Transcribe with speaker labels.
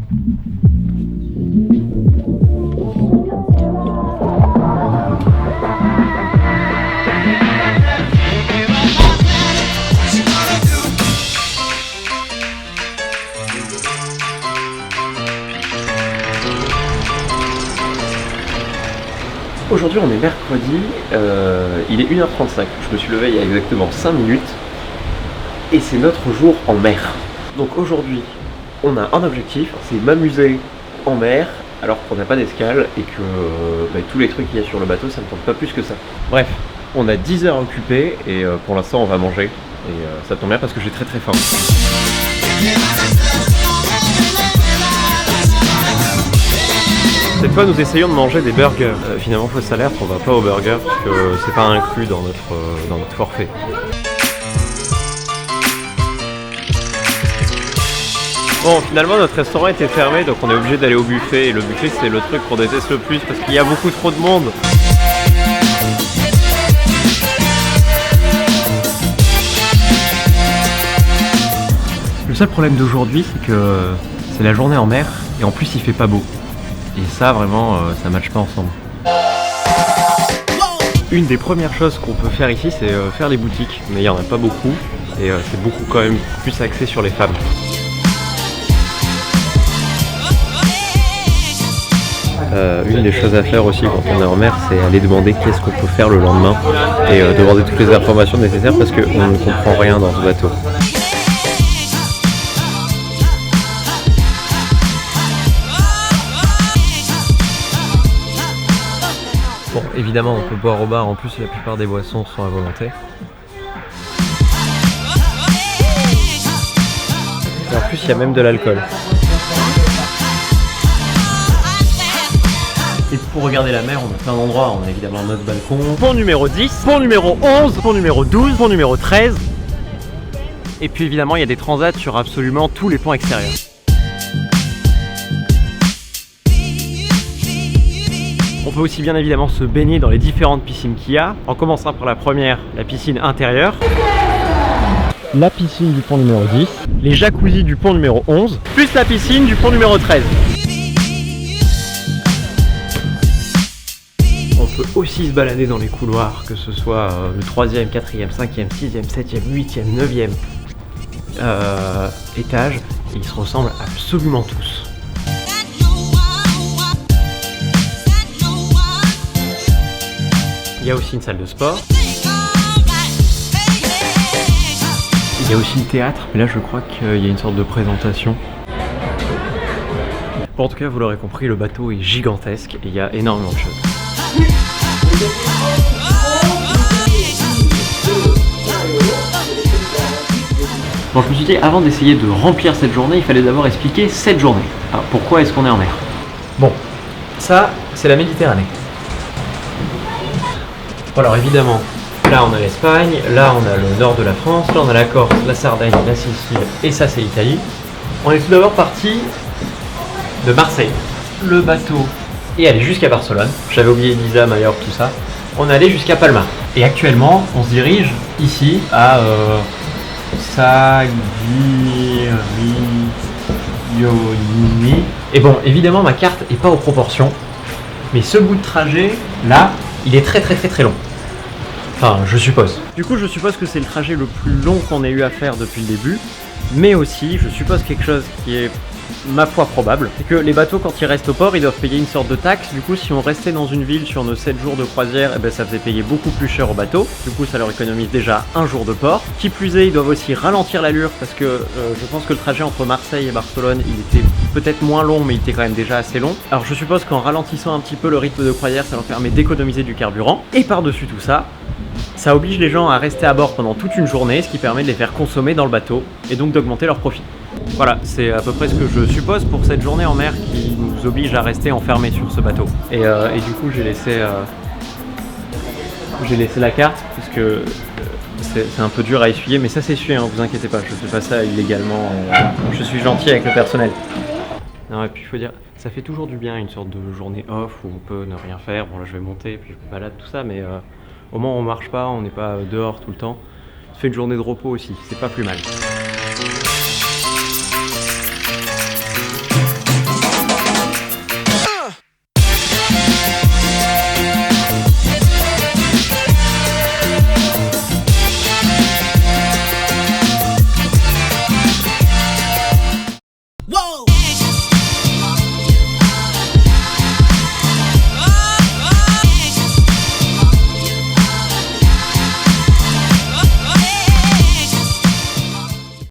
Speaker 1: Aujourd'hui on est mercredi, il est 1h35, je me suis levé il y a exactement 5 minutes et c'est notre jour en mer. Donc aujourd'hui on a un objectif, c'est m'amuser en mer alors qu'on n'a pas d'escale et que tous les trucs qu'il y a sur le bateau ça ne tente pas plus que ça. Bref, on a 10 heures occupées et pour l'instant on va manger et ça tombe bien parce que j'ai très faim. Cette fois nous essayons de manger des burgers. Finalement fausse alerte, on va pas au burger parce que c'est pas inclus dans notre forfait. Bon, finalement notre restaurant était fermé donc on est obligé d'aller au buffet et le buffet c'est le truc qu'on déteste le plus parce qu'il y a beaucoup trop de monde. Le seul problème d'aujourd'hui c'est que c'est la journée en mer et en plus il fait pas beau. Et ça vraiment ça matche pas ensemble. Une des premières choses qu'on peut faire ici c'est faire les boutiques, mais il n'y en a pas beaucoup et c'est beaucoup quand même plus axé sur les femmes. Une des choses à faire aussi quand on est en mer c'est aller demander qu'est-ce qu'on peut faire le lendemain et demander toutes les informations nécessaires parce qu'on ne comprend rien dans ce bateau. Bon, évidemment, on peut boire au bar, en plus la plupart des boissons sont à volonté. Et en plus, il y a même de l'alcool. Et pour regarder la mer, on a plein d'endroits. On a évidemment notre balcon. Pont numéro 10, pont numéro 11, pont numéro 12, pont numéro 13. Et puis évidemment, il y a des transats sur absolument tous les ponts extérieurs. On peut aussi bien évidemment se baigner dans les différentes piscines qu'il y a. On commencera par la première, la piscine intérieure. La piscine du pont numéro 10. Les jacuzzis du pont numéro 11. Plus la piscine du pont numéro 13. On peut aussi se balader dans les couloirs, que ce soit le 3e, 4e, 5e, 6e, 7e, 8e, 9e étage. Et ils se ressemblent absolument tous. Il y a aussi une salle de sport. Il y a aussi le théâtre, mais là je crois qu'il y a une sorte de présentation. Bon, en tout cas, vous l'aurez compris, le bateau est gigantesque et il y a énormément de choses. Bon, je me suis dit, avant d'essayer de remplir cette journée, il fallait d'abord expliquer cette journée. Alors, pourquoi est-ce qu'on est en mer? Bon, ça, c'est la Méditerranée. Bon, alors évidemment, là on a l'Espagne, là on a le nord de la France, là on a la Corse, la Sardaigne, la Sicile et ça c'est l'Italie. On est tout d'abord parti de Marseille. Le bateau est allé jusqu'à Barcelone, j'avais oublié Ibiza, Majorque, tout ça. On est allé jusqu'à Palma. Et actuellement, on se dirige ici à Saguioni. Et bon, évidemment ma carte n'est pas aux proportions, mais ce bout de trajet là, il est très long. Enfin, je suppose. Du coup, je suppose que c'est le trajet le plus long qu'on ait eu à faire depuis le début. Mais aussi, je suppose quelque chose qui est, ma foi, probable. C'est que les bateaux, quand ils restent au port, ils doivent payer une sorte de taxe. Du coup, si on restait dans une ville sur nos 7 jours de croisière, eh ben, ça faisait payer beaucoup plus cher au bateau. Du coup, ça leur économise déjà un jour de port. Qui plus est, ils doivent aussi ralentir l'allure parce que je pense que le trajet entre Marseille et Barcelone, il était peut-être moins long, mais il était quand même déjà assez long. Alors, je suppose qu'en ralentissant un petit peu le rythme de croisière, ça leur permet d'économiser du carburant. Et par-dessus tout ça, ça oblige les gens à rester à bord pendant toute une journée, ce qui permet de les faire consommer dans le bateau et donc d'augmenter leur profit. Voilà, c'est à peu près ce que je suppose pour cette journée en mer qui nous oblige à rester enfermés sur ce bateau. Et du coup, j'ai laissé la carte parce que c'est un peu dur à essuyer, mais ça s'essuie, hein, vous inquiétez pas, je fais pas ça illégalement. Je suis gentil avec le personnel. Non, et puis il faut dire, ça fait toujours du bien une sorte de journée off où on peut ne rien faire. Bon là je vais monter, puis je me balade, tout ça, mais au moins on marche pas, on n'est pas dehors tout le temps. Ça fait une journée de repos aussi, c'est pas plus mal.